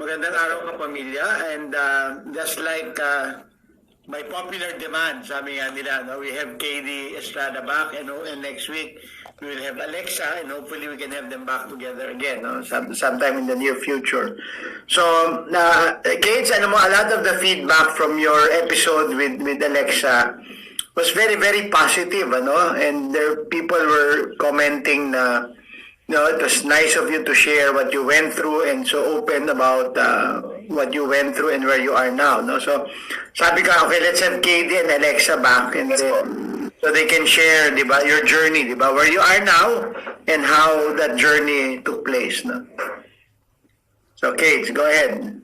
Magandang araw kapamilya, and just like by popular demand, sabi nga nila, no, we have KD Estrada back, and next week we will have Alexa, and hopefully we can have them back together again, no, sometime in the near future. So, Kate, a lot of the feedback from your episode with Alexa was very, very positive, and people were commenting na, it was nice of you to share what you went through and so open about what you went through and where you are now. No? So, sabi ka, okay, let's have KD and Alexa back and so they can share, di ba, your journey, di ba, where you are now and how that journey took place. No? So, Kate, go ahead.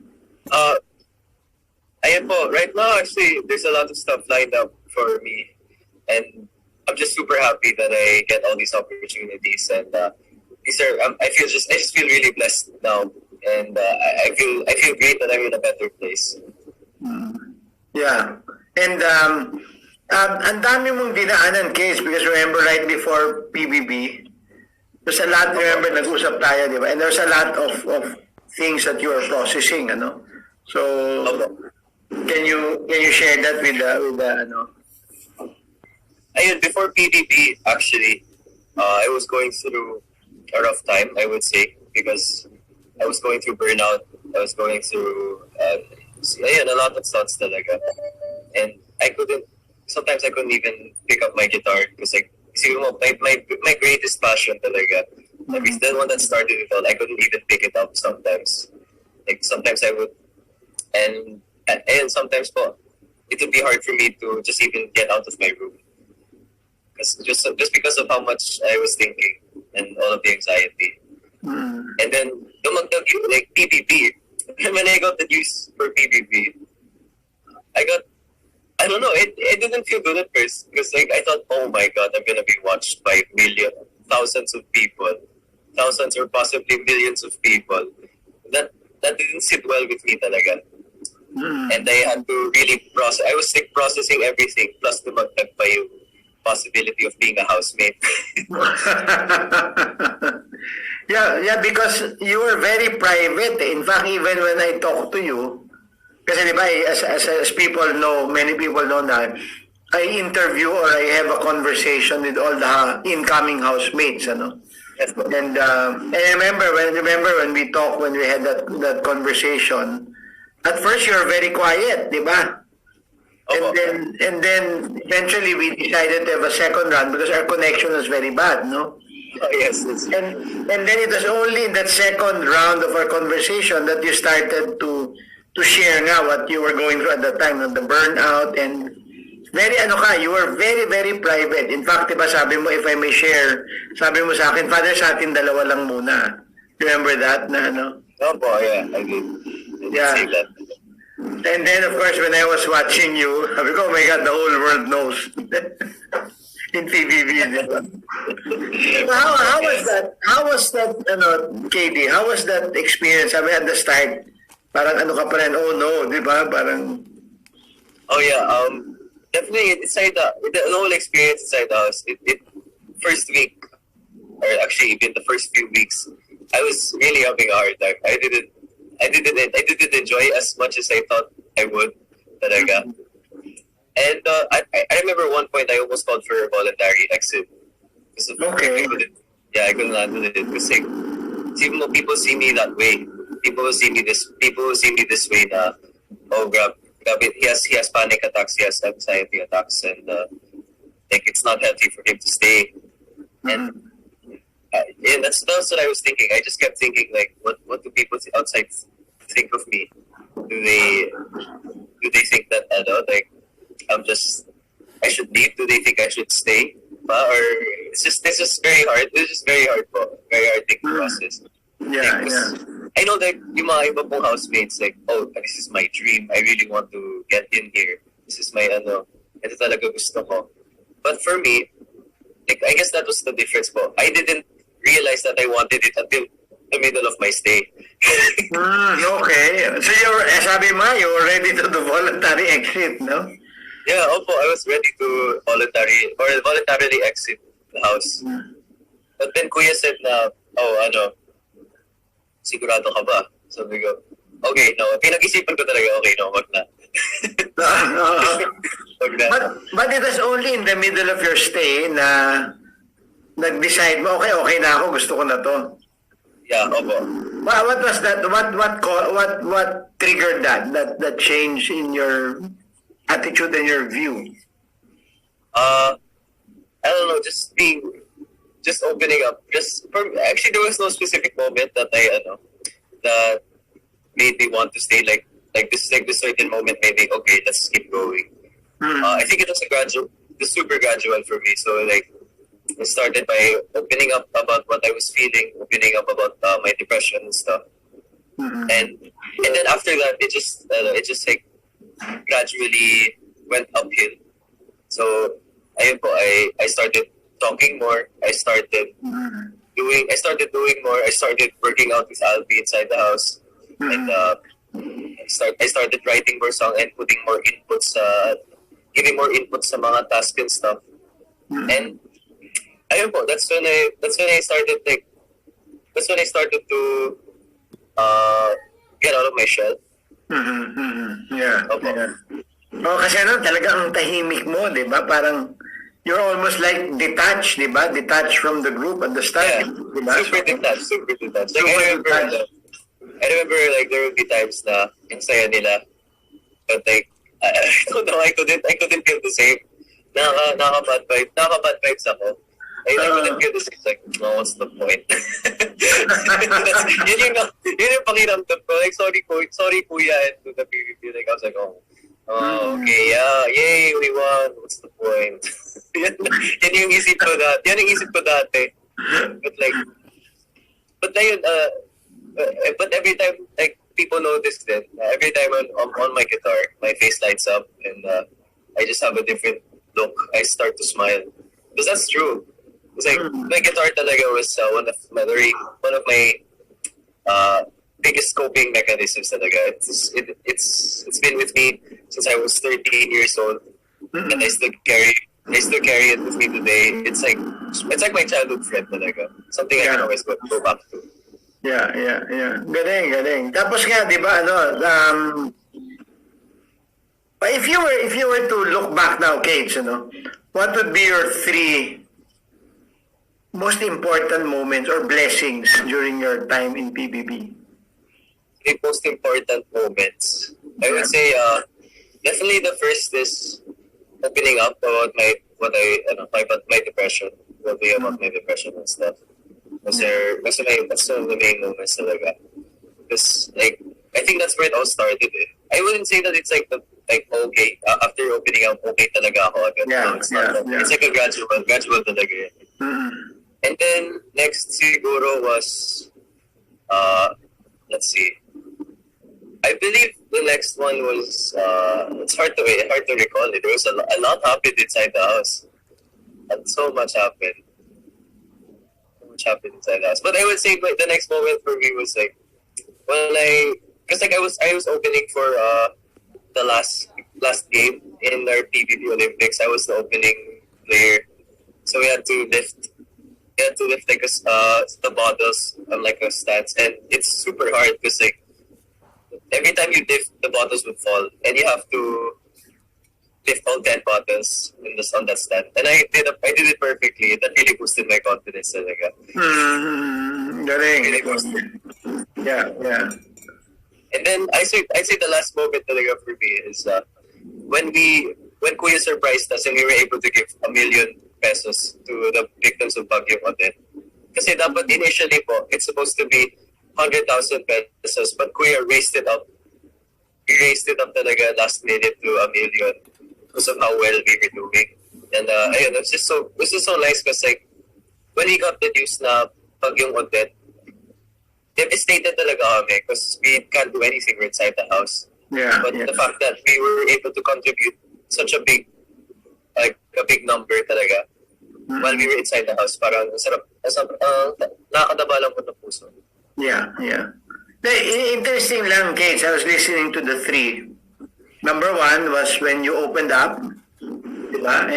Ayan po, right now, actually, there's a lot of stuff lined up for me. And I'm just super happy that I get all these opportunities. And I just feel really blessed now, and I feel great that I'm in a better place. Yeah, and ang dami mong dinaanan, Case, because remember right before PBB, there's a lot. Remember nag-usap tayo, di ba? And there's a lot of things that you are processing, So can you share that with the Ayun, before PBB, actually, I was going through a rough time, I would say, because I was going through burnout. I was going through a lot of thoughts talaga. And sometimes I couldn't even pick up my guitar because my greatest passion talaga, the one that started it all, I couldn't even pick it up sometimes. Like sometimes I would, and sometimes po, it would be hard for me to just even get out of my room. Just because of how much I was thinking and all of the anxiety. And then, like PBB, when I got the news for PBB, I don't know, it didn't feel good at first because like I thought, oh my God, I'm gonna be watched by thousands of people, thousands or possibly millions of people. That didn't sit well with me talaga. And I had to really process. I was processing everything, plus dumagdag pa yung possibility of being a housemate. yeah, because you were very private. In fact, even when I talk to you, kasi di ba, as people know, many people know na, I interview or I have a conversation with all the incoming housemates, Yes, and I remember when we talked, when we had that conversation, at first you were very quiet, di ba? And then eventually we decided to have a second round because our connection was very bad, no? Oh, yes. And then it was only in that second round of our conversation that you started to share nga what you were going through at the time, the burnout, and you were very, very private. In fact, diba, sabi mo, if I may share, sabi mo sa akin, Father, sa atin dalawa lang muna. Remember that? Yeah, I did. Yeah. Say that. And then, of course, when I was watching you, sabi ko, oh my God, the whole world knows. In PBB. So how was that? How was that, KD? How was that experience? Sabi at the start, parang ka pa rin, oh no, di ba? Parang... Oh yeah, definitely inside the whole experience inside the house, it first week, or actually even the first few weeks, I was really having a hard time. I didn't enjoy as much as I thought I would talaga. And I remember one point I almost called for a voluntary exit. Okay. I couldn't handle it. Because like, people see me that way. People will see me this way na, oh, grab he has panic attacks, he has anxiety attacks, and like it's not healthy for him to stay. And that's what I was thinking. I just kept thinking, like, what do people outside think of me? Do they think that like I should leave? Do they think I should stay? Or it's just very hard. It's just very hard thing to process. Yeah. I know that yung mga iba pong housemates, like, oh, this is my dream. I really want to get in here. This is my ito talaga gusto ko. But for me, like, I guess that was the difference po. I didn't realize that I wanted it until the middle of my stay. Okay. So sabi mo, you were ready to do voluntary exit, no? Yeah, opo, I was ready to voluntarily exit the house. But then Kuya said na, sigurado ka ba? Sabi ko, okay, no. Pinag-isipan ko talaga, okay, no, wag na. Wag na. But it was only in the middle of your stay na nag-decide mo, okay na ako, gusto ko na to. Yeah, opo. What was that? What triggered that change in your attitude and your view? I don't know, just opening up. Actually, there was no specific moment that that made me want to stay. Like this certain moment made me, okay, let's keep going. I think it was super gradual for me. So like, I started by opening up about what I was feeling, opening up about my depression and stuff, and then after that, it just like gradually went uphill. So ayun po, I started talking more. I started doing more. I started working out with Albi inside the house, and I started writing more songs and putting more inputs, giving more inputs sa mga tasks and stuff, and ayun po, that's when I started to get out of my shell. Yeah. Opo. Yeah. Oh, kasi talagang tahimik mo, di ba? Parang you're almost like detached, di ba? Detached from the group at the start, Yeah, di ba? super detached. Like, I remember like there would be times na yung saya nila, but like I don't know, I couldn't feel the same. Nakaka-bad vibes ako. I couldn't feel the same. Like, no, what's the point? yun yung pakiramdam ko. Like, sorry kuya, and to the PVP, like I was like, oh, okay, yeah, yay, we won. What's the point? yan yung isip ko dati. But every time, like, people notice that every time on my guitar, my face lights up, and I just have a different look. I start to smile. Because that's true. It's like, my guitar talaga was one of my biggest coping mechanisms talaga. It's been with me since I was 13 years old, and I still carry it with me today. It's like my childhood friend talaga. Something I can always go back to. Yeah. Galing. Tapos nga, di ba, if you were to look back now, Kate, what would be your 3 most important moments or blessings during your time in PBB? The most important moments, I would say, definitely the first is opening up about my depression, about my depression and stuff. Kasi that's one of the main moments talaga. Because like, I think that's where it all started. I wouldn't say that it's like okay, after opening up, okay talaga ako agad. Yeah, It's not that. It's like a gradual talaga. And then next siguro was let's see. I believe the next one was it's hard to recall it. There was a lot happened inside the house. And so much happened. Inside the house. But I would say the next moment for me was like because like I was opening for the last game in our PBB Olympics. I was the opening player, so we had to lift like the bottles on like a stance, and it's super hard because like every time you lift, the bottles would fall, and you have to lift all 10 bottles on that stand. And I did it perfectly. That really boosted my confidence talaga. Galing. Really boosted. Yeah. And then I say the last moment talaga for me is when Kuya surprised us and we were able to give 1 million pesos to the victims of Baguio Odette. Kasi dapat initially po, it's supposed to be 100,000 pesos, but Kuya raised it up. He raised it up talaga last minute to 1 million because of how well we were doing. And ayun, it was just so nice because like when we got the news na Baguio Odette, devastated talaga kami because we can't do anything inside the house. Yeah. But the fact that we were able to contribute such a big number talaga while we were inside the house, parang nakakadaba lang po ng puso. Yeah. Interesting lang, Kate. I was listening to the 3. Number 1 was when you opened up, diba?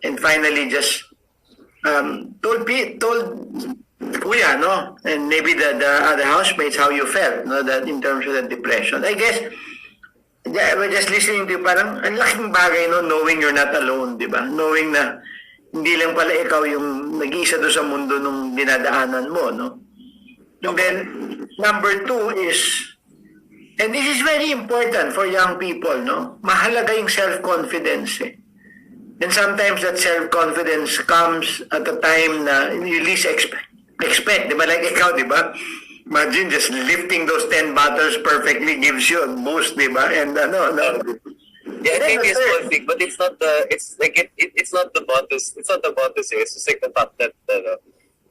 And finally just told kuya, no? And maybe the other housemates, how you felt, no? That in terms of the depression. I guess, yeah, we're just listening to you, parang ang laking bagay, no? Knowing you're not alone, di ba? Knowing na hindi lang pala ikaw yung nag-iisa doon sa mundo nung dinadaanan mo, no? And then, number two is, and this is very important for young people, no? Mahalaga yung self-confidence, eh. And sometimes that self-confidence comes at a time na you least expect, di ba? Like ikaw, di ba? Imagine just lifting those 10 bottles perfectly gives you a boost, di ba? And no. Yeah, maybe a small thing, but it's not the, it's like, it's not the bottles, it's not the bottles, it's just like the fact that,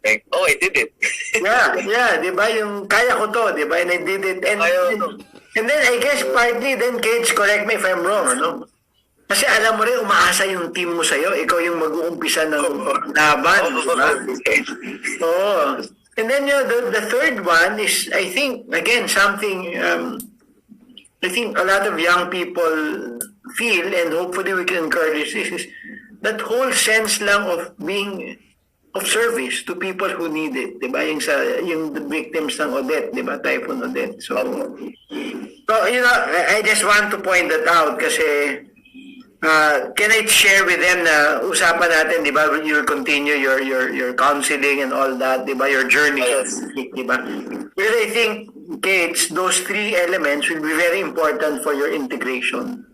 like, oh, I did it. yeah, di ba? Yung kaya ko to, di ba? And I did it. And then I guess partly, then kids, correct me if I'm wrong, ano? Kasi alam mo rin, umaasa yung team mo sa'yo, ikaw yung mag-uumpisa ng laban. Oo. And then the third one is, I think, again, something, I think a lot of young people feel, and hopefully we can encourage this, is that whole sense lang of being of service to people who need it, di ba? Yung the victims ng Odette, di ba? Typhoon Odette. So, I just want to point that out kasi can I share with them na usapan natin, di ba? You'll continue your counseling and all that, di ba? Your journey, di ba? Because I think, kids, those three elements will be very important for your integration.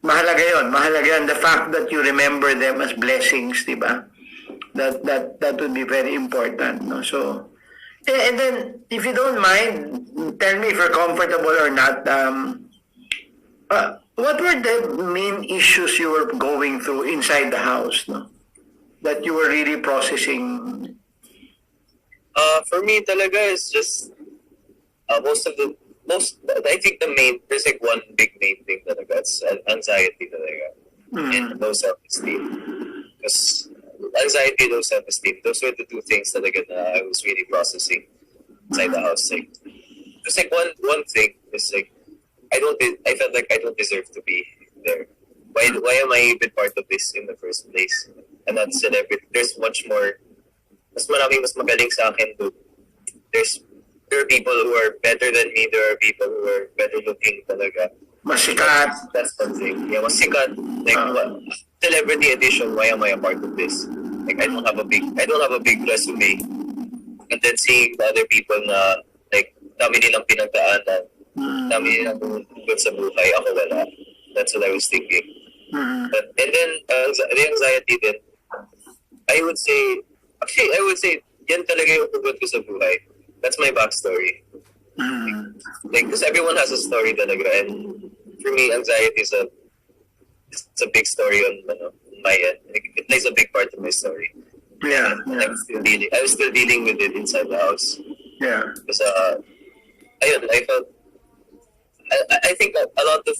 Mahalaga yun. The fact that you remember them as blessings, di ba? That would be very important, no? So, and then, if you don't mind, tell me if you're comfortable or not, what were the main issues you were going through inside the house, no? That you were really processing? For me, talaga is just I think there's like one big main thing talaga. It's anxiety talaga. And low self-esteem. Because anxiety, low self-esteem, those were the two things talaga na I was really processing inside the house. Like, just like one thing is like, I felt like I don't deserve to be there. Why am I even part of this in the first place? And not celebrity. There's much more. Mas magaling sa akin, dude. There are people who are better than me. There are people who are better looking talaga. Masikat. That's one thing. Yeah, masikat. Like celebrity edition. Why am I a part of this? Like I don't have a big resume. And then seeing the other people na like dami nilang pinagdaanan. Dami nilang good sa buhay. Ako wala. That's what I was thinking. And then the anxiety then, I would say yan talaga yung hugot ko sa buhay. That's my backstory. Like, because everyone has a story talaga, and for me, anxiety is a big story on my end. Like, it plays a big part in my story. Yeah. I was still dealing with it inside the house. Yeah. Because I felt I think a lot of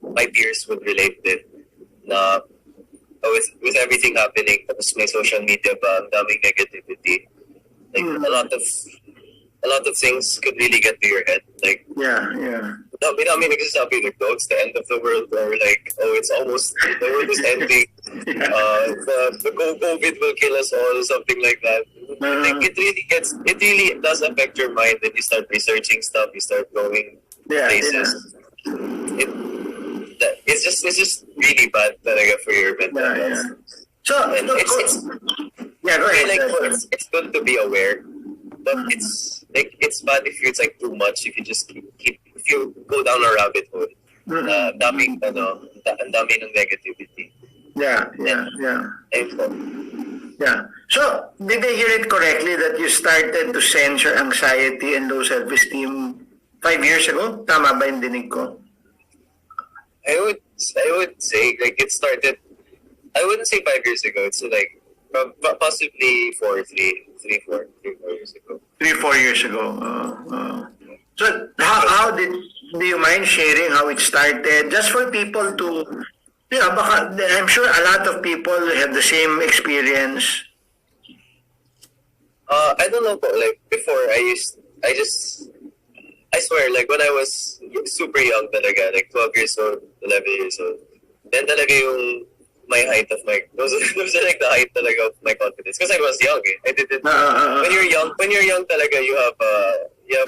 my peers would relate to it. Na with everything happening, tapos may social media pa, ang daming negativity. Like a lot of things could really get to your head. Like dami nagsasabi like, oh, it's the end of the world, or like, oh, it's almost the world is ending. The COVID will kill us all, something like that. Like it really does affect your mind, and you start researching stuff, you start going places. It's just really bad talaga for your mental health. So go ahead. Like, it's good to be aware, but it's bad if it's like too much. If you just if you go down a rabbit hole, dami ng negativity. Yeah. So, did I hear it correctly that you started to sense your anxiety and low self-esteem 5 years ago? Tama ba yung dinig ko? I would say like it started. I wouldn't say 5 years ago. It's like possibly 4 years ago. 3-4 years ago. So how do you mind sharing how it started? Just for people to, baka, I'm sure a lot of people have the same experience. I don't know, but like before I swear, like when I was super young talaga, like 12 years old, 11 years old, then talaga yung my height of my those are like the height talaga of my confidence because I was young. I didn't. When you're young talaga, you have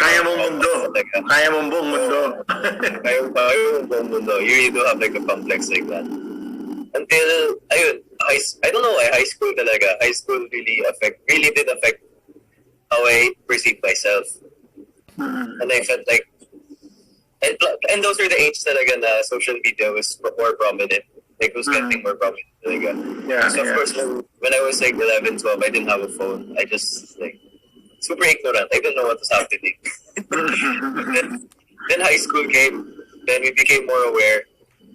Kaya mong mundo. Talaga. Kaya mong buong mundo. Kaya mong buong mundo. You really do have like a complex like that. Until ayun, I don't know why high school talaga. High school really did affect how I perceive myself. And I felt like and those are the age talaga na social media was more prominent. Like, was getting more prominent talaga. Yeah, so, of course, when I was like 11, 12, I didn't have a phone. I just, like, super ignorant. I didn't know what was happening. then high school came. Then we became more aware.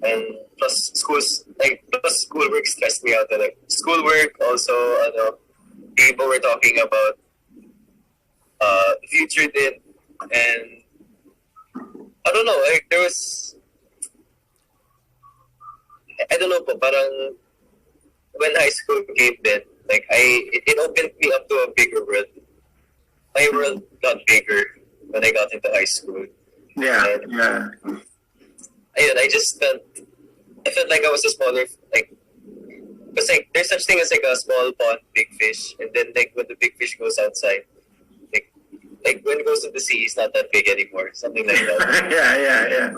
And plus schoolwork stressed me out. Like, schoolwork, also, people were talking about the future din. And I don't know, like, there was... I don't know po, parang when high school came then, like it opened me up to a bigger world. My world got bigger when I got into high school. Yeah, and, yeah. Ayun, I felt like I was a smaller, like, because like there's such thing as like a small pond, big fish, and then like when the big fish goes outside, like when it goes to the sea, it's not that big anymore, something like that. Yeah.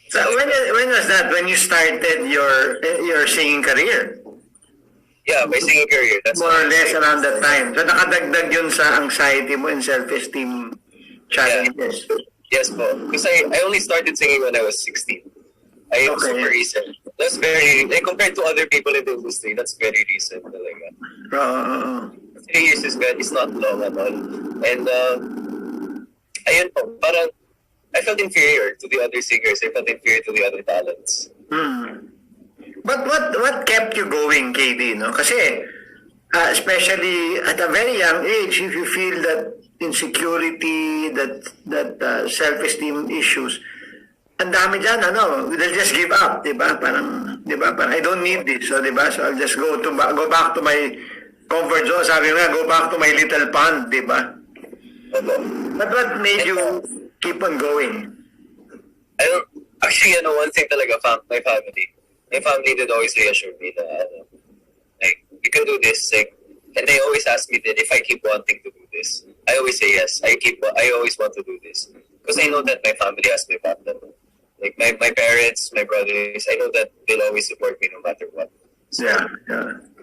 So when was that? When you started your singing career? Yeah, my singing career. That's more or less around that time. So nakadagdag yun sa anxiety mo and self-esteem challenges. Yeah. Yes po. Because I only started singing when I was 16. I am super recent. That's very, like, compared to other people in the industry, that's very recent talaga. 3 years is not long at all. And ayun po, parang I felt inferior to the other singers. I felt inferior to the other talents. But what kept you going, KD? No? Kasi especially at a very young age, if you feel that insecurity, that self-esteem issues, ang dami dyan, they'll just give up, di ba? Parang I don't need this, so di ba? So I'll just go back to my comfort zone. Sabi nga, go back to my little pond, di ba? But what made you keep on going? Actually, one thing talaga, my family did always reassure me that, like, you can do this, like, and they always ask me that if I keep wanting to do this. I always say yes. I always want to do this. Because I know that my family has my back. Like, my parents, my brothers, I know that they'll always support me no matter what. So, yeah.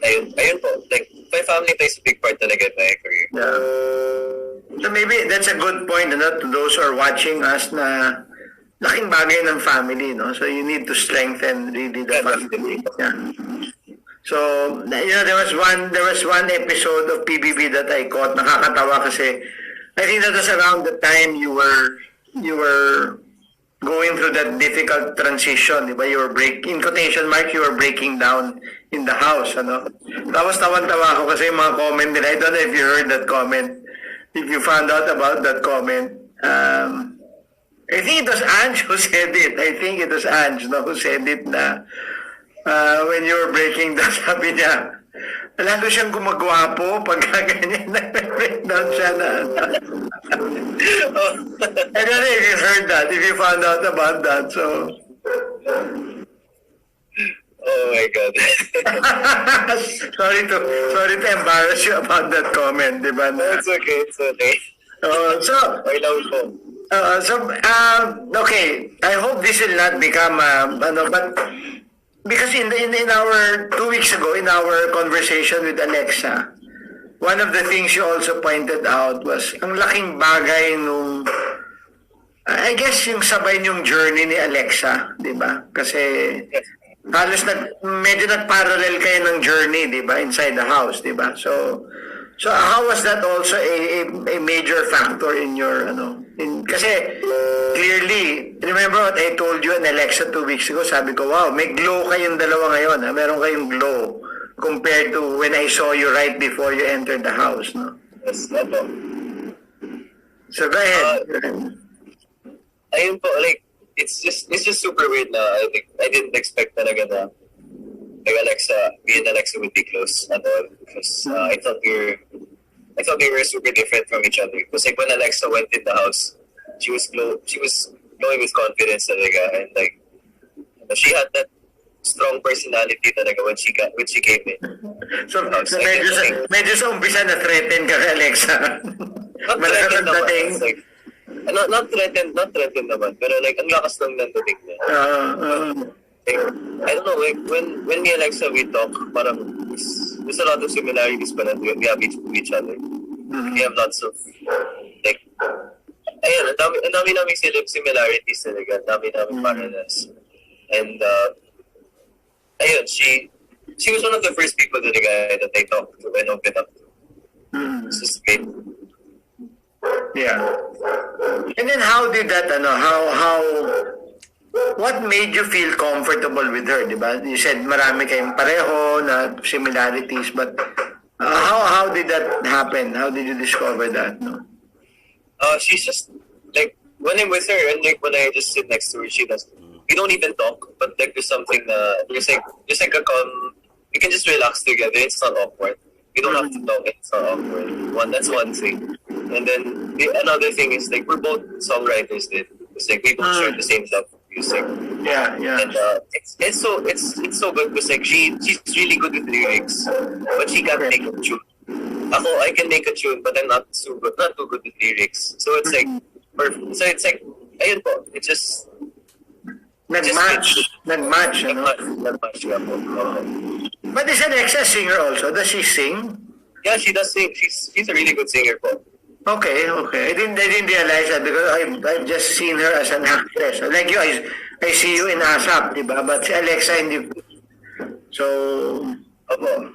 Ayun po. Like, my family plays a big part talaga in my career. Yeah. So maybe that's a good point, to those who are watching us na laking bagay ng family, no? So you need to strengthen really the family. Yeah. So, there was one episode of PBB that I caught, nakakatawa kasi I think that was around the time you were going through that difficult transition, di ba? You were in quotation marks, you were breaking down in the house, Tapos tawan-tawa ako kasi yung mga comment nila. I don't know if you heard that comment. If you found out about that comment, I think it was Ange who said it. Who said it na when you were breaking down, sabi niya, lalo siyang gumagwapo pag ganyan na-breakdown siya na. I don't know if you heard that, if you found out about that, so. Oh my God. sorry to embarrass you about that comment, di ba? No, it's okay. Okay, I hope this will not become, but because in our 2 weeks ago, in our conversation with Alexa, one of the things you also pointed out was ang laking bagay nung, I guess, yung sabay niyong journey ni Alexa, di ba? Kasi halos medyo nag-parallel kayo ng journey, di ba? Inside the house, di ba? So how was that also a major factor in your, kasi clearly, remember what I told you and Alexa 2 weeks ago, sabi ko, wow, may glow kayong dalawa ngayon, meron kayong glow compared to when I saw you right before you entered the house, no? Yes, no. So go ahead. Ayun po, like, it's just super weird na, I didn't expect talaga na, like, me and Alexa would be close at all, because I thought we were super different from each other. Because like when Alexa went in the house, she was glowing with confidence talaga, and like she had that strong personality talaga when she came in. So medyo sa umpisa na threaten ka kay Alexa. Not Malakas threatened ang naman. dating. It's like, not threatened naman. Pero like, ang lakas ng nandating niya. Like, I don't know, like, when me and Alexa, we talk, parang, there's a lot of similarities pa na we have each other. We have lots of, like, ayun, ang dami naming similarities talaga. Ang dami naming parallels. And, ayun, she was one of the first people that I talked to and opened up to. It's just great. Yeah. And then how did that, what made you feel comfortable with her, di ba? You said marami kayong pareho na similarities, but how did that happen? How did you discover that? No? She's just, like, when I'm with her and like when I just sit next to her, we don't even talk, but like there's something there's like a calm, we can just relax together. It's not awkward. We don't have to talk. It's not awkward. That's one thing. And then another thing is like we're both songwriters. It's like we both share the same love for music. Yeah. And it's so good because like she's really good with lyrics, but she can't make a tune. I can make a tune, but I'm not too good with lyrics. So it's like perfect. So it's like ayun po. It's just Nag-match, ano? Nag-match nga po. But is Alexa a singer also? Does she sing? Yeah, she does sing. She's a really good singer po. Okay. I didn't realize that because I've just seen her as an actress. Like you, I see you in ASAP, di ba? But si Alexa hindi. So. Opo.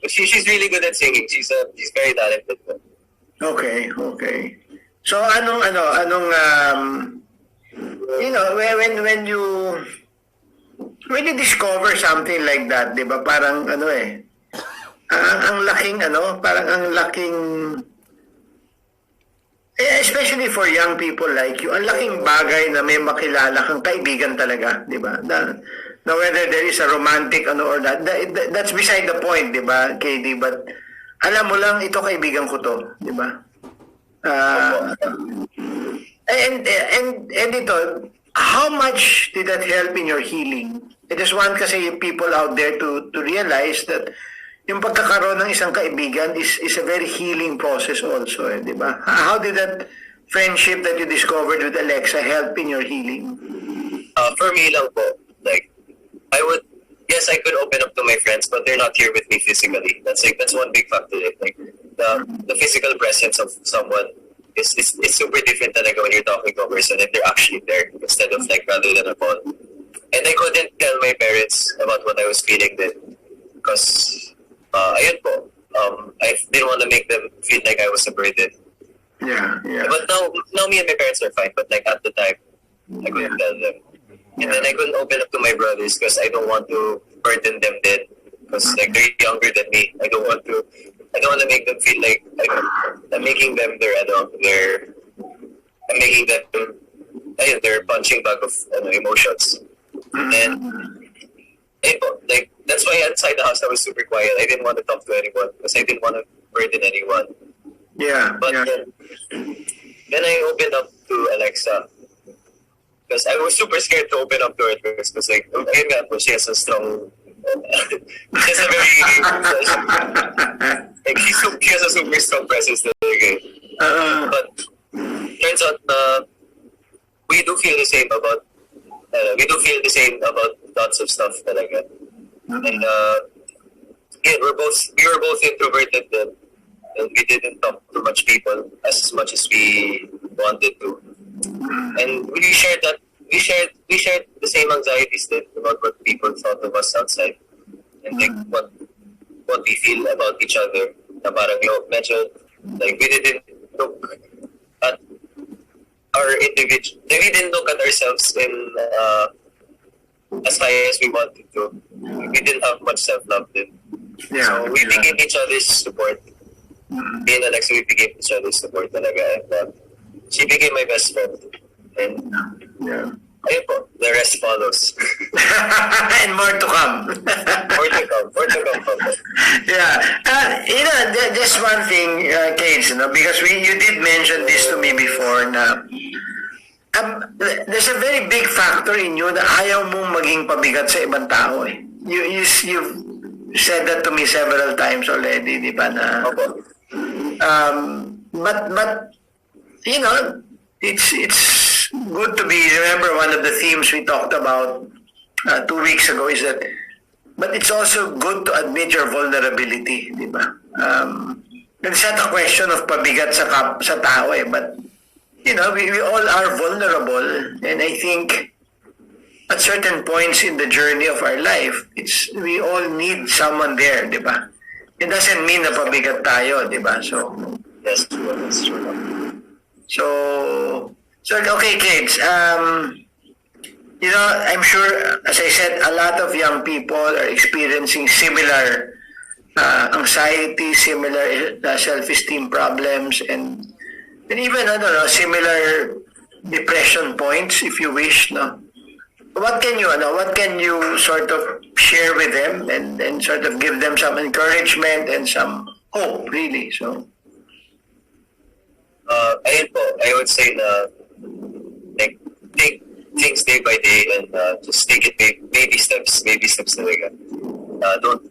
She's really good at singing. She's very talented po. Okay. So anong when you discover something like that, 'di ba? Parang ang laking especially for young people like you, ang laking bagay na may makilala kang kaibigan talaga, 'di ba? Na whether there is a romantic or that's beside the point, 'di ba, KD? But alam mo lang ito kaibigan ko 'to, 'di ba? And ito, how much did that help in your healing? I just want kasi people out there to realize that yung pagkakaroon ng isang kaibigan is a very healing process also, di ba? How did that friendship that you discovered with Alexa help in your healing? For me lang po, like, I could open up to my friends, but they're not here with me physically. That's one big factor. Like, the physical presence of someone is super different talaga when you're talking to a person and they're actually there instead of like rather than a phone. And I couldn't tell my parents about what I was feeling then because ayun po, I didn't want to make them feel like I was a burden. Yeah. But now me and my parents are fine, but like at the time I couldn't tell them. And then I couldn't open up to my brothers because I don't want to burden them then because like they're younger than me. I don't want to make them feel like I'm making them their punching bag of emotions. And like that's why inside the house I was super quiet. I didn't want to talk to anyone because I didn't want to burden anyone. Yeah. But then I opened up to Alexa because I was super scared to open up to her because like she has a strong she has a very like she has a super strong presence talaga. But turns out we do feel the same about lots of stuff talaga. And we were both introverted then, and we didn't talk to much people as much as we wanted to. And we shared the same anxieties then about what people thought of us outside. And like what we feel about each other. Na parang medyo like we didn't look at our individual. We didn't look at ourselves in as high as we wanted to. We didn't have much self-love then. Yeah. So we became each other's support. Me and Alexa, we became each other's support talaga. And she became my best friend. And ayun po, the rest follows. And more to come. More to come. Yeah. Just one thing, Cage, because you did mention this to me before na there's a very big factor in you na ayaw mong maging pabigat sa ibang tao eh. You've said that to me several times already, di ba na? Opo. But you know, it's good to be. Remember, one of the themes we talked about 2 weeks ago is that, but it's also good to admit your vulnerability, di ba? It's not a question of pabigat sa tao eh, but you know, we all are vulnerable, and I think at certain points in the journey of our life, we all need someone there, di ba? It doesn't mean na pabigat tayo, di ba? So, That's true. So okay, kids. You know, I'm sure, as I said, a lot of young people are experiencing similar anxiety, similar self-esteem problems, and even, I don't know, similar depression points, if you wish, no? What can you sort of share with them and sort of give them some encouragement and some hope, really? So, ayun po, I would say na like take things day by day and just take it baby steps talaga. Don't,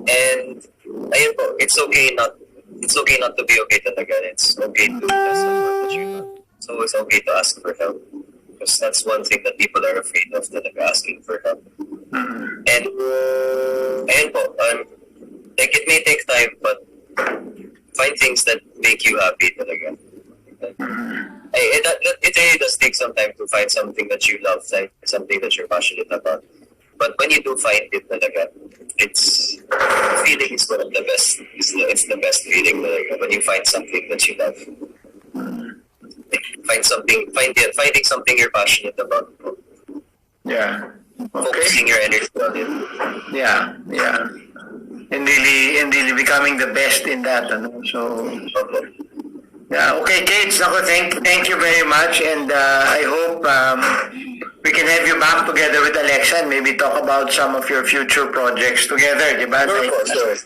and ayun po, it's okay not to be okay talaga. It's okay to test what you want. It's always okay to ask for help, because that's one thing that people are afraid of, talaga, asking for help. And ayun po, like it may take time, but find things that make you happy talaga. It really does take some time to find something that you love, like something that you're passionate about. But when you do find it talaga, it's feeling is one of the best. It's the best feeling talaga, when you find something that you love. Like, finding something you're passionate about. yeah. Okay. Focusing your energy on it. Yeah. And really becoming the best in that. Ano? So, Okay. yeah, okay, Kate. Thank you very much, and I hope we can have you back together with Alexa and maybe talk about some of your future projects together, di ba? Sure.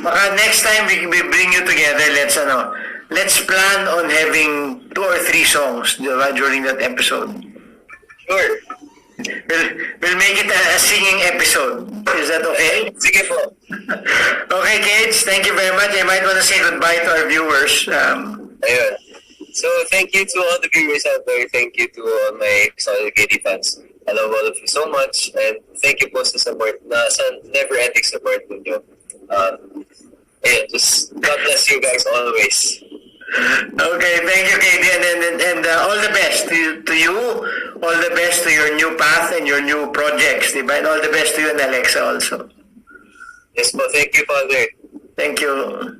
Baka next time we bring you together, let's plan on having 2 or 3 songs, di ba, during that episode. Sure. We'll make it a singing episode. Is that okay? Sige po. Okay, Kate. Thank you very much. I might want to say goodbye to our viewers. Ayun. So, thank you to all the viewers out there. Thank you to all my solid KD fans. I love all of you so much. And thank you po sa support, sa never-ending support ninyo. Just God bless you guys always. Okay, thank you, Katie, and all the best to you, all the best to your new path and your new projects, diba? And all the best to you and Alexa also. Yes po, thank you, Father. Thank you.